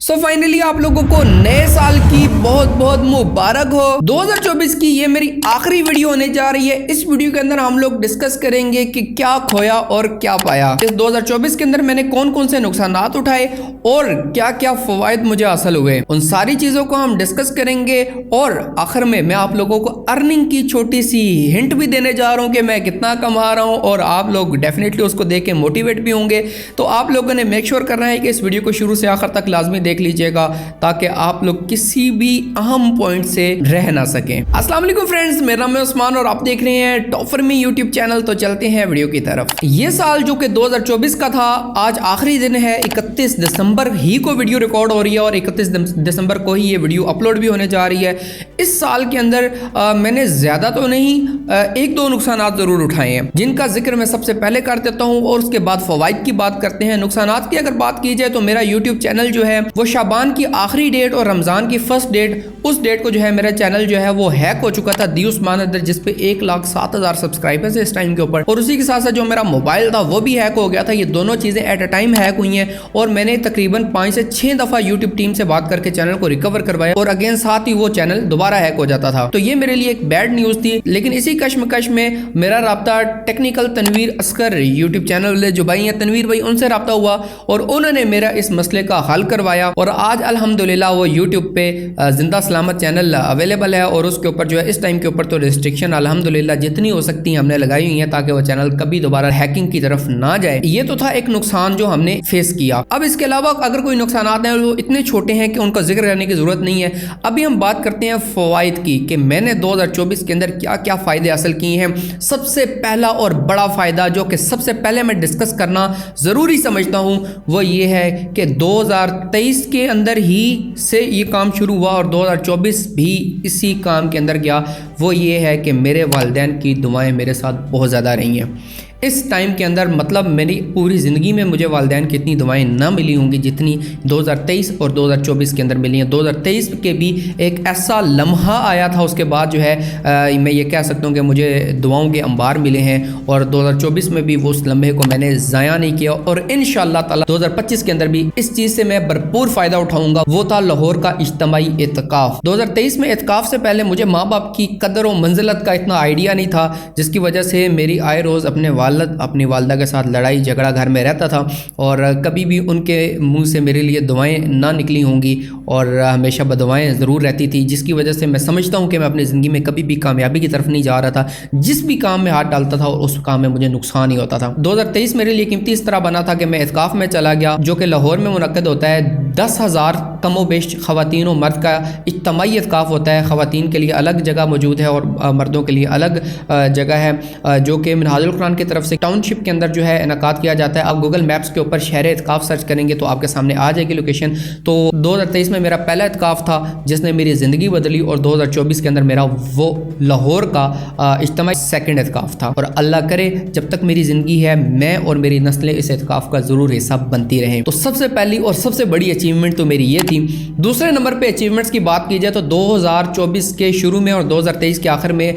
So finally आप लोगों को नए साल की बहुत बहुत मुबारक हो। 2024 की ये मेरी आखिरी वीडियो होने जा रही है। इस वीडियो के अंदर हम लोग डिस्कस करेंगे कि क्या खोया और क्या पाया। इस 2024 के अंदर मैंने कौन कौन से नुकसानात उठाए और क्या क्या फवायद मुझे हासिल हुए, उन सारी चीजों को हम डिस्कस करेंगे। और आखिर में मैं आप लोगों को अर्निंग की छोटी सी हिंट भी देने जा रहा हूँ कि मैं कितना कमा रहा हूँ, और आप लोग डेफिनेटली उसको देख के मोटिवेट भी होंगे। तो आप लोगों ने मेक श्योर करना है कि इस वीडियो को शुरू से आखिर तक लाजमी देख लीजिएगा, ताकि आप लोग किसी भी अहम पॉइंट से रह ना सकें। अस्सलाम वालेकुम फ्रेंड्स, मेरा नाम है उस्मान और आप देख रहे हैं top for me YouTube channel. तो चलते हैं वीडियो की तरफ। ये साल जो कि 2024 का था, आज आखिरी दिन है। 31 दिसंबर ही को वीडियो रिकॉर्ड हो रही है और 31 दिसंबर को ही ये वीडियो अपलोड भी होने जा रही है। इस साल के अंदर मैंने ज्यादा तो नहीं, एक दो नुकसानात जरूर उठाए हैं, जिनका जिक्र मैं सबसे पहले कर देता हूँ और उसके बाद फवाइद की बात करते हैं। नुकसानात की अगर बात की जाए तो मेरा यूट्यूब चैनल जो है वो शाबान की आखिरी डेट और रमजान की फर्स्ट डेट, उस डेट को जो है मेरा चैनल जो है वो हैक हो चुका था दी उस्मान अदर, जिसपे 1,07,000 सब्सक्राइबर्स है इस टाइम के ऊपर। और उसी के साथ साथ जो मेरा मोबाइल था वो भी हैक हो गया था। ये दोनों चीजें एट अ टाइम हैक हुई हैं और मैंने तकरीबन 5 से 6 दफा यूट्यूब टीम से बात करके चैनल को रिकवर करवाया और अगेन साथ ही वो चैनल दोबारा हैक हो जाता था। तो ये मेरे लिए एक बैड न्यूज थी। लेकिन इसी कश्मकश में मेरा राब्ता technical Tanveer Askar YouTube channel वाले जो भाई हैं, तनवीर भाई, उनसे राब्ता हुआ और उन्होंने मेरा इस मसले का हल करवाया। और आज अल्हम्दुलिल्लाह वो यूट्यूब पे जिंदा सलामत चैनल अवेलेबल है और उसके ऊपर जो है इस टाइम के ऊपर तो रिस्ट्रिक्शन अल्हम्दुलिल्लाह जितनी हो सकती है हमने लगाई हुई है, ताकि वो चैनल कभी दोबारा हैकिंग की तरफ ना जाए। ये तो था एक नुकसान जो हमने फेस किया। अब इसके अलावा अगर कोई नुकसान हैं वो इतने छोटे हैं कि उनका जिक्र करने की जरूरत नहीं है। अभी हम बात करते हैं फवाइद की कि मैंने 2024 के अंदर क्या क्या फायदे हासिल किए हैं। सबसे पहला और बड़ा फायदा जो कि सबसे पहले मैं डिस्कस करना जरूरी समझता हूं वो ये है कि 2023 के अंदर ही से ये काम शुरू हुआ और 2024 भी इसी काम के अंदर गया। वो ये है कि मेरे वालिदैन की दुआएं मेरे साथ बहुत ज़्यादा रही हैं इस टाइम के अंदर। मतलब मेरी पूरी ज़िंदगी में मुझे वालिदैन की इतनी दुआएं ना मिली होंगी जितनी 2023 और 2024 के अंदर मिली हैं। 2023 के भी एक ऐसा लम्हा आया था, उसके बाद जो है मैं ये कह सकता हूँ कि मुझे दुआओं के अंबार मिले हैं और 2024 में भी वो उस लम्हे को मैंने ज़ाया नहीं किया। और इंशाअल्लाह ताला 2025 के अंदर भी इस चीज़ से मैं भरपूर फ़ायदा उठाऊँगा। वो था लाहौर का इज्तिमाई एतकाफ़। 2023 में एतकाफ़ से पहले मुझे माँ बाप की कदर और मंजिलत का इतना आइडिया नहीं था, जिसकी वजह से मेरी आए रोज़ अपनी वालदा के साथ लड़ाई झगड़ा घर में रहता था और कभी भी उनके मुंह से मेरे लिए दुआएं ना निकली होंगी और हमेशा बदुआएं ज़रूर रहती थी, जिसकी वजह से मैं समझता हूं कि मैं अपनी ज़िंदगी में कभी भी कामयाबी की तरफ नहीं जा रहा था। जिस भी काम में हाथ डालता था और उस काम में मुझे नुकसान ही होता था। 2023 मेरे लिए कीमती इस तरह बना था कि मैं इत्काफ में चला गया, जो कि लाहौर में मुनक्कद होता है। 10,000 कमो बेश ख़वातीन और मर्द का इज्तिमाई इत्काफ होता है। ख़वातीन के लिए अलग जगह मौजूद है और मर्दों के लिए अलग जगह है, जो कि मिनहाजुल कुरान की तरफ से टाउनशिप के अंदर जो है इनकाद किया जाता है। आप गूगल मैप्स के ऊपर शहर इत्काफ सर्च करेंगे तो आपके सामने आ जाएगी लोकेशन। तो 2023 में मेरा पहला इत्काफ था जिसने मेरी ज़िंदगी बदली और 2024 के अंदर मेरा वो लाहौर का इज्तिमाई सेकंड इत्काफ था। और अल्लाह करे जब तक मेरी ज़िंदगी है मैं और मेरी नस्लें इस इत्काफ का ज़रूर हिस्सा बनती रहें। तो सबसे पहली और सबसे बड़ी अचीवमेंट तो मेरी ये थी। दूसरे नंबर पर अचीवमेंट्स की बात की जाए तो 2024 के शुरू में और 2023 के आखिर में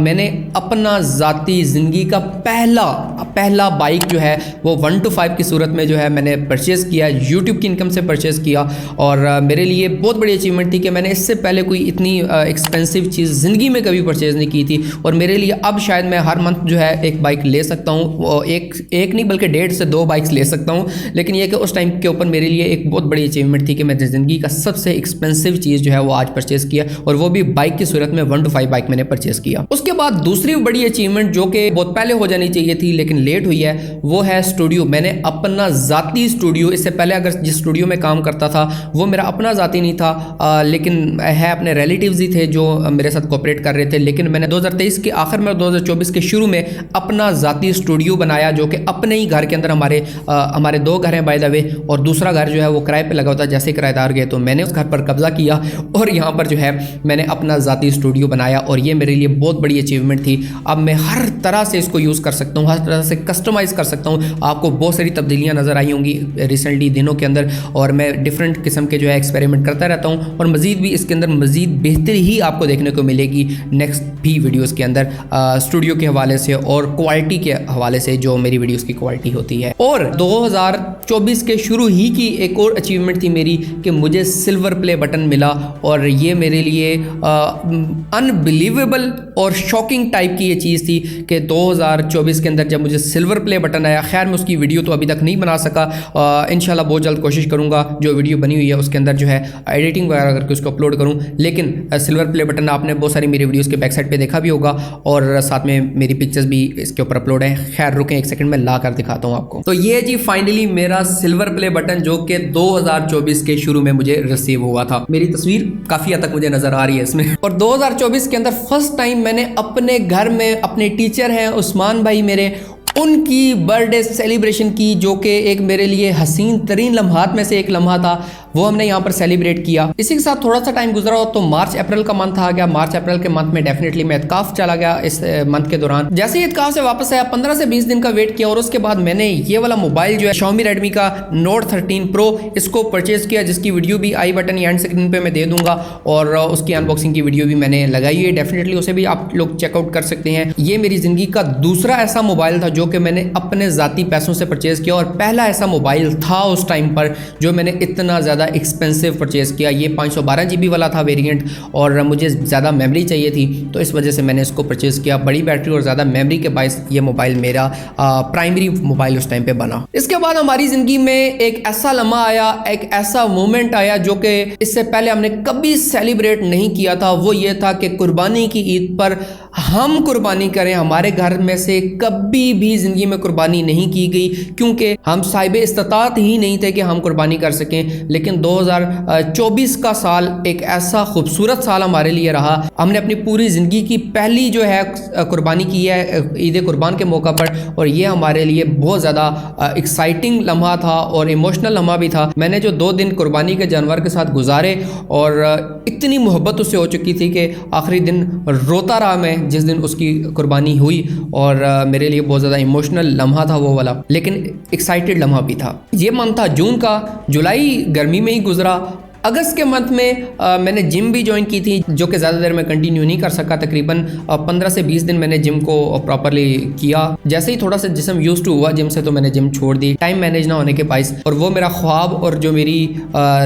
मैंने अपना ज़ाती ज़िंदगी का पहला बाइक जो है वो 1 to 5 की सूरत में जो है मैंने परचेज़ किया, यूट्यूब की इनकम से परचेज़ किया। और मेरे लिए बहुत बड़ी अचीवमेंट थी कि मैंने इससे पहले कोई इतनी एक्सपेंसिव चीज़ ज़िंदगी में कभी परचेज़ नहीं की थी। और मेरे लिए अब शायद मैं हर मंथ जो है एक बाइक ले सकता हूँ, एक नहीं बल्कि 1.5 से 2 बाइक्स ले सकता हूँ। लेकिन यह कि उस टाइम के ऊपर मेरे लिए एक बहुत बड़ी अचीवमेंट थी कि मैंने ज़िंदगी का सबसे एक्सपेंसिव चीज़ जो है वो आज परचेज़ किया, और वो भी बाइक की सूरत में 1 to 5 बाइक मैंने परचेज़ किया। उसके बाद दूसरी बड़ी अचीवमेंट जो कि बहुत पहले हो जानी चाहिए थी लेकिन लेट हुई है, वो है स्टूडियो। मैंने अपना ज़ाती स्टूडियो, इससे पहले अगर जिस स्टूडियो में काम करता था वो मेरा अपना ज़ाती नहीं था, लेकिन है अपने रिलेटिव्स ही थे जो मेरे साथ कोऑपरेट कर रहे थे। लेकिन मैंने 2023 के आखिर में 2024 के शुरू में अपना ज़ाती स्टूडियो बनाया, जो कि अपने ही घर के अंदर हमारे 2 घर हैं बाय द वे, और दूसरा घर जो है वो किराए पे लगा होता है। जैसे किराएदार गए तो मैंने उस घर पर कब्जा किया और यहाँ पर जो है मैंने अपना ज़ाती स्टूडियो बनाया और ये मेरे लिए बहुत बड़ी अचीवमेंट थी। अब मैं हर तरह से इसको यूज़ कर सकता हूँ, हर तरह से कस्टमाइज़ कर सकता हूँ। आपको बहुत सारी तब्दीलियाँ नज़र आई होंगी रिसेंटली दिनों के अंदर, और मैं डिफरेंट किस्म के जो है एक्सपेरिमेंट करता रहता हूँ और मज़ीद भी इसके अंदर मज़ीद बेहतरी ही आपको देखने को मिलेगी नेक्स्ट भी वीडियोज़ के अंदर, स्टूडियो के हवाले से और क्वालिटी के हवाले से जो मेरी वीडियोज़ की क्वालिटी होती है। और 2024 के शुरू ही की एक और अचीवमेंट अचीवमेंट थी मेरी कि मुझे सिल्वर प्ले बटन मिला, और ये मेरे लिए अनबिलीवेबल और शॉकिंग टाइप की ये चीज़ थी कि 2024 के अंदर जब मुझे सिल्वर प्ले बटन आया। खैर मैं उसकी वीडियो तो अभी तक नहीं बना सका, इंशाल्लाह बहुत जल्द कोशिश करूँगा जो वीडियो बनी हुई है उसके अंदर जो है एडिटिंग वगैरह करके उसको अपलोड करूँ। लेकिन सिल्वर प्ले बटन आपने बहुत सारी मेरी वीडियोज़ के बैक साइड पर देखा भी होगा, और साथ में मेरी पिक्चर्स भी इसके ऊपर अपलोड है। खैर रुकें एक सेकंड में ला कर दिखाता हूँ आपको। तो ये जी फाइनली मेरा सिल्वर प्ले बटन जो कि 2024 के शुरू में मुझे रिसीव हुआ था। मेरी तस्वीर काफ़ी हद तक मुझे नज़र आ रही है इसमें। और 2024 के अंदर फर्स्ट टाइम मैंने अपने घर में अपने टीचर हैं उस्मान भाई मेरे, उनकी बर्थडे सेलिब्रेशन की, जो कि एक मेरे लिए हसीन तरीन लम्हात में से एक लम्हा था। वो हमने यहाँ पर सेलिब्रेट किया। इसी के साथ थोड़ा सा टाइम गुजरा हो तो मार्च अप्रैल का मंथ आ गया। मार्च अप्रैल के मंथ में डेफिनेटली मैं इत्काफ चला गया। इस मंथ के दौरान जैसे ही इत्काफ से वापस आया 15 से 20 दिन का वेट किया, और उसके बाद मैंने ये वाला मोबाइल जो है Xiaomi Redmi का Note 13 Pro इसको परचेज किया, जिसकी वीडियो भी आई बटन या एंड स्क्रीन पे मैं दे दूंगा, और उसकी अनबॉक्सिंग की वीडियो भी मैंने लगाई है। डेफिनेटली उसे भी आप लोग चेकआउट कर सकते हैं। ये मेरी ज़िंदगी का दूसरा ऐसा मोबाइल था जो कि मैंने अपने ज़ाती पैसों से परचेज़ किया, और पहला ऐसा मोबाइल था उस टाइम पर जो मैंने इतना ज़्यादा एक्सपेंसिव परचेज़ किया। ये 512 GB वाला था वेरिएंट, और मुझे ज़्यादा मेमोरी चाहिए थी, तो इस वजह से मैंने इसको परचेज़ किया। बड़ी बैटरी और ज़्यादा मेमोरी के बायस ये मोबाइल मेरा प्राइमरी मोबाइल उस टाइम पे बना। इसके बाद हमारी ज़िंदगी में एक ऐसा लम्हा आया, एक ऐसा मोमेंट आया जो कि इससे पहले हमने कभी सेलिब्रेट नहीं किया था। वो ये था कि कुर्बानी की ईद पर हम कुर्बानी करें। हमारे घर में से कभी भी ज़िंदगी में कुर्बानी नहीं की गई, क्योंकि हम साहिब इस्तात ही नहीं थे कि हम कुर्बानी कर सकें। लेकिन 2024 का साल एक ऐसा खूबसूरत साल हमारे लिए रहा। हमने अपनी पूरी ज़िंदगी की पहली जो है कुर्बानी की है ईद कुर्बान के मौका पर, और ये हमारे लिए बहुत ज़्यादा एक्साइटिंग लम्हा था और इमोशनल लम्हा भी था। मैंने जो 2 दिन कुर्बानी के जानवर के साथ गुजारे, और इतनी मोहब्बत उससे हो चुकी थी कि आखिरी दिन रोता रहा मैं जिस दिन उसकी कुर्बानी हुई, और मेरे लिए बहुत ज़्यादा इमोशनल लम्हा था वो वाला, लेकिन एक्साइटेड लम्हा भी था। ये मंथ था जून का। जुलाई गर्मी में ही गुजरा। अगस्त के मंथ में मैंने जिम भी ज्वाइन की थी, जो कि ज़्यादा देर में कंटिन्यू नहीं कर सका। तकरीबन 15 से 20 दिन मैंने जिम को प्रॉपरली किया। जैसे ही थोड़ा सा जिस्म यूज टू हुआ जिम से, तो मैंने जिम छोड़ दी टाइम मैनेज ना होने के बायस, और वो मेरा ख्वाब और जो मेरी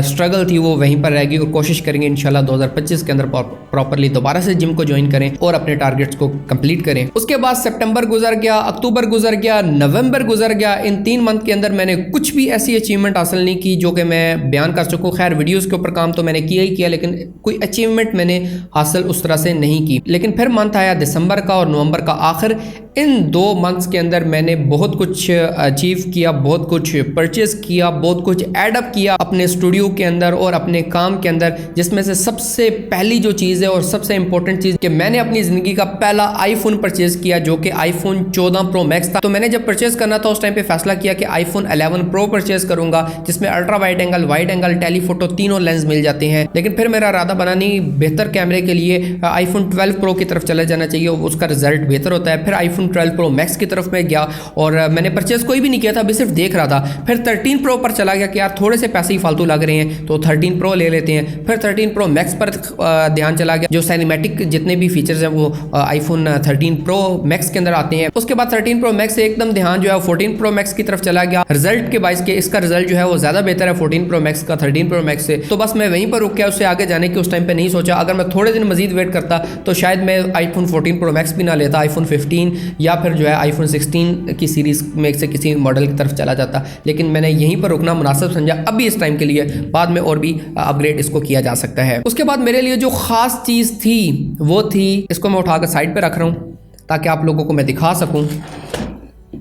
स्ट्रगल थी वो वहीं पर रहेगी। और कोशिश करेंगे इंशाल्लाह 2025 के अंदर प्रॉपरली दोबारा से जिम को ज्वाइन करें और अपने टारगेट्स को कंप्लीट करें। उसके बाद सितंबर गुजर गया, अक्टूबर गुजर गया, नवंबर गुजर गया। इन 3 मंथ के अंदर मैंने कुछ भी ऐसी अचीवमेंट हासिल नहीं की जो कि मैं बयान कर सकूँ। खैर वीडियोज़ के ऊपर काम तो मैंने किया ही किया, लेकिन कोई अचीवमेंट मैंने हासिल उस तरह से नहीं की। लेकिन फिर मंथ आया दिसंबर का और नवंबर का आखिर। इन 2 मंथ्स के अंदर मैंने बहुत कुछ अचीव किया, बहुत कुछ परचेज किया, बहुत कुछ एडअप किया अपने स्टूडियो के अंदर और अपने काम के अंदर। जिसमें से सबसे पहली जो चीज़ है और सबसे इंपॉर्टेंट चीज़ कि मैंने अपनी ज़िंदगी का पहला आईफोन परचेज किया, जो कि आईफोन 14 प्रो मैक्स था। तो मैंने जब परचेज करना था उस टाइम पे फैसला किया कि आईफोन 11 प्रो परचेज करूंगा, जिसमें अल्ट्रा वाइड एंगल, टेलीफोटो तीनों लेंस मिल जाते हैं। लेकिन फिर मेरा इरादा बना नहीं, बेहतर कैमरे के लिए आईफोन 12 प्रो की तरफ चले जाना चाहिए, उसका रिजल्ट बेहतर होता है। फिर आईफोन 12 प्रो मैक्स की तरफ मैं गया, और मैंने परचेज कोई भी नहीं किया था, अभी सिर्फ देख रहा था। फिर 13 प्रो पर चला गया कि यार थोड़े से पैसे ही फालतू लग रहे हैं, तो 13 प्रो ले लेते हैं। फिर 13 प्रो मैक्स पर ध्यान चला गया। जो सिनेमैटिक जितने भी फीचर्स हैं वो आईफोन 13 प्रो मैक्स के अंदर आते हैं। उसके बाद 13 प्रो मैक्स से एकदम ध्यान जो है 14 प्रो मैक्स की तरफ चला गया। रिजल्ट के बायस के इसका रिजल्ट जो है वो ज़्यादा बेहतर है 14 प्रो मैक्स का 13 प्रो मैक्स से। तो बस मैं वहीं पर रुक गया, उससे आगे जाने की उस टाइम पे नहीं सोचा। अगर मैं थोड़े दिन मजीद वेट करता तो शायद मैं आईफोन 14 प्रो मैक्स भी ना लेता, आईफोन 15 या फिर जो है आईफोन 16 की सीरीज़ में से किसी मॉडल की तरफ चला जाता। लेकिन मैंने यहीं पर रुकना मुनासिब समझा अभी इस टाइम के लिए, बाद में और भी अपग्रेड इसको किया जा सकता है। उसके बाद मेरे लिए जो ख़ास चीज़ थी वो थी, इसको मैं उठाकर साइड पर रख रहा हूँ ताकि आप लोगों को मैं दिखा सकूँ,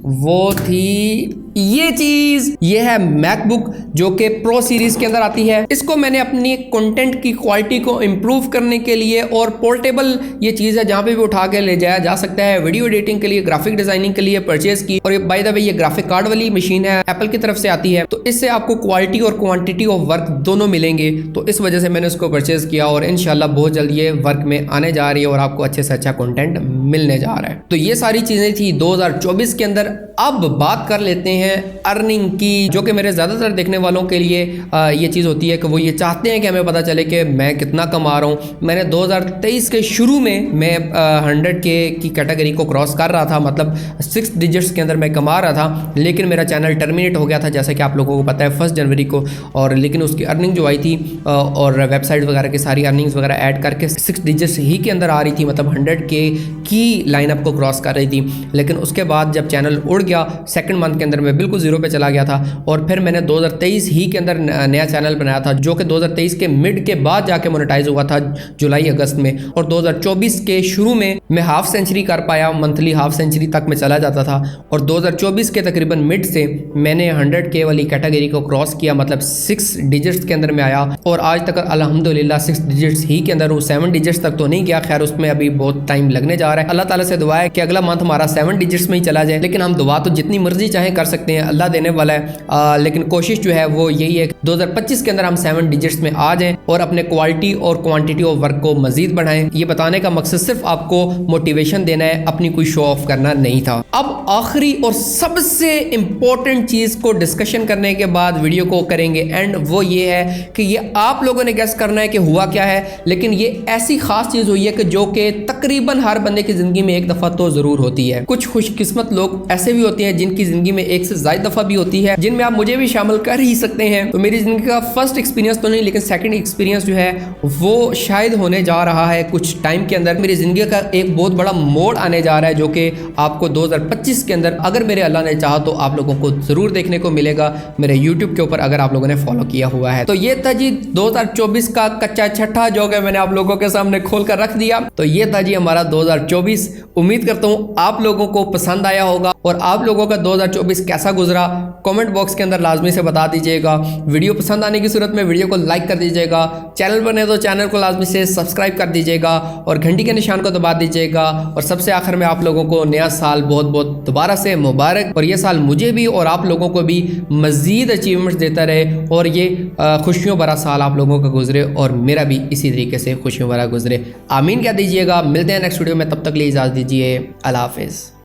वो थी ये चीज़। ये है मैकबुक जो कि प्रो सीरीज़ के अंदर आती है। इसको मैंने अपनी कंटेंट की क्वालिटी को इम्प्रूव करने के लिए, और पोर्टेबल ये चीज़ है जहाँ पे भी उठा के ले जाया जा सकता है, वीडियो एडिटिंग के लिए, ग्राफिक डिज़ाइनिंग के लिए परचेज की। और बाय द वे ये ग्राफिक कार्ड वाली मशीन है, एप्पल की तरफ से आती है, तो इससे आपको क्वालिटी और क्वान्टिटी ऑफ वर्क दोनों मिलेंगे। तो इस वजह से मैंने इसको परचेज़ किया, और इंशाल्लाह बहुत जल्द ये वर्क में आने जा रही है और आपको अच्छे से अच्छा कॉन्टेंट मिलने जा रहा है। तो ये सारी चीज़ें थी 2024 के अंदर। अब बात कर लेते हैं हैं अर्निंग की, जो कि मेरे ज़्यादातर देखने वालों के लिए ये चीज़ होती है कि वो ये चाहते हैं कि हमें पता चले कि मैं कितना कमा रहा हूँ। मैंने 2023 के शुरू में मैं 100K की कैटेगरी को क्रॉस कर रहा था, मतलब 6 डिजिट्स के अंदर मैं कमा रहा था, लेकिन मेरा चैनल टर्मिनेट हो गया था जैसा कि आप लोगों को पता है 1 जनवरी को। और लेकिन उसकी अर्निंग जो आई थी और वेबसाइट वगैरह की सारी अर्निंग्स वगैरह ऐड करके 6 डिजिट्स ही के अंदर आ रही थी, मतलब 100K की लाइनअप को क्रॉस कर रही थी। लेकिन उसके बाद जब चैनल उड़ गया, सेकंड मंथ के अंदर मैं बिल्कुल जीरो पे चला गया था। और फिर मैंने 2023 ही के अंदर नया चैनल बनाया था, जो कि 2023 के मिड के बाद जाके मोनेटाइज हुआ था जुलाई अगस्त में। और 2024 के शुरू में मैं हाफ सेंचुरी कर पाया, मंथली हाफ सेंचुरी तक मैं चला जाता था। और 2024 के तकरीबन मिड से मैंने 100K वाली कैटेगरी को क्रॉस किया, मतलब 6 डिजिट्स के अंदर में आया। और आज तक अल्हम्दुलिल्लाह 6 डिजिट्स ही के अंदर हूँ, 7 डिजिट्स तक तो नहीं गया, खैर उसमें अभी बहुत टाइम लगने जा रहा है। अल्लाह ताला से दुआ है कि अगला मंथ हमारा 7 डिजिट्स में ही चला जाए, लेकिन हम दुआ तो जितनी मर्जी चाहे कर सकते हैं, अल्लाह देने वाला है। लेकिन कोशिश जो है वो यही है कि 2025 के अंदर हम 7 डिजिट्स में आ जाएं और अपने क्वालिटी और क्वांटिटी ऑफ वर्क को मजीद बढ़ाएं। ये बताने का मकसद सिर्फ आपको मोटिवेशन देना है, अपनी कोई शो ऑफ करना नहीं था। अब आखिरी और सबसे इंपॉर्टेंट चीज को डिस्कशन करने के बाद वीडियो को करेंगे एंड, वो ये है कि ये आप लोगों ने गेस करना है कि हुआ क्या है। लेकिन ये ऐसी खास चीज हुई है कि जो कि तकरीबन हर बंदे की जिंदगी में एक दफा तो जरूर होती है। कुछ खुशकिस्मत लोग ऐसे भी होते हैं जिनकी जिंदगी में एक से ज्यादा दफा भी होती है, जिनमें आप मुझे भी शामिल कर ही सकते हैं। तो मेरी जिंदगी का फर्स्ट एक्सपीरियंस तो नहीं, लेकिन सेकंड एक्सपीरियंस जो है वो शायद होने जा रहा है कुछ टाइम के अंदर। मेरी जिंदगी का एक बहुत बड़ा मोड़ आने जा रहा है, जो कि आपको 2025 के अंदर अगर मेरे अल्लाह ने चाहा तो आप लोगों को जरूर देखने को मिलेगा मेरे यूट्यूब के ऊपर, अगर आप लोगों ने फॉलो किया हुआ है। तो ये था जी 2024 का कच्चा छठा, जो कि मैंने आप लोगों के सामने खोल कर रख दिया। तो ये था जी हमारा 2024। उम्मीद करता हूँ आप लोगों को पसंद आया होगा। और आप लोगों का 2024 कैसा गुजरा कमेंट बॉक्स के अंदर लाजमी से बता दीजिएगा। वीडियो पसंद आने की सूरत में वीडियो को लाइक कर दीजिएगा, चैनल बने तो चैनल को लाजमी से सब्सक्राइब कर दीजिएगा और घंटी के निशान को दबा दीजिएगा। और सबसे आखिर में आप लोगों को नया साल बहुत बहुत दोबारा से मुबारक, और ये साल मुझे भी और आप लोगों को भी मजीद अचीवमेंट्स देता रहे और ये खुशियों भरा साल आप लोगों का गुजरे और मेरा भी इसी तरीके से खुशियों भरा गुजरे। आमीन कह दीजिएगा। मिलते हैं नेक्स्ट वीडियो में, तब तक लिए इजाज़त दीजिए। अल्लाह हाफिज़।